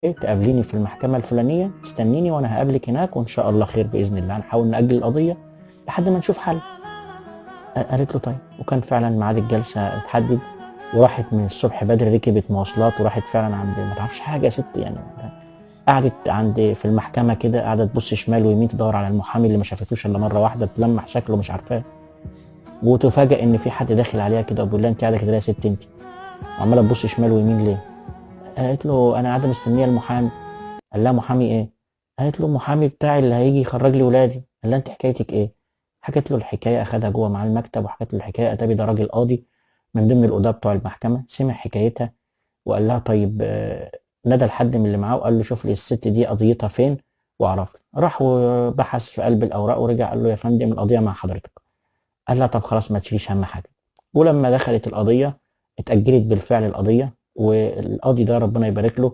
تقابليني في المحكمة الفلانية، استنيني وأنا هقابلك هناك وإن شاء الله خير بإذن الله، هنحاول نأجل القضية لحد ما نشوف حل. قالت له طيب، وكان فعلا ميعاد الجلسة اتحدد، وراحت من الصبح بدري، ركبت مواصلات وراحت فعلا عند، ما تعرفش حاجة يا ست يعني. قعدت عند في المحكمة كده، قاعدة تبص شمال ويمين تدور على المحامي اللي ما شافتوش إلا مرة واحدة، تلمح شكله مش عارفاه، وتفاجئ إن في حد داخل عليها كده وبيقول لها أنت قاعدة كده ليه يا ست أنت؟ وعمالة تبص شمال ويمين ليه؟ قالت له أنا قاعدة مستنية المحامي. قال لها محامي ايه؟ قالت له محامي بتاعي اللي هيجي يخرج لي ولادي. قال لها انت حكايتك ايه؟ حكت له الحكايه، اخدها جوه مع المكتب وحكت له الحكايه. اتابي ده راجل قاضي من ضمن القضاه بتوع المحكمه، سمع حكايتها وقال لها طيب، نادى لحد من اللي معاه وقال له شوف لي الست دي قضيتها فين واعرف لي. راح وبحث في قلب الاوراق ورجع قال له يا فندم القضيه مع حضرتك. قال لها طب خلاص ما تشيليش هم حاجه. ولما دخلت القضيه اتاجلت بالفعل القضيه، والقاضي ده ربنا يبارك له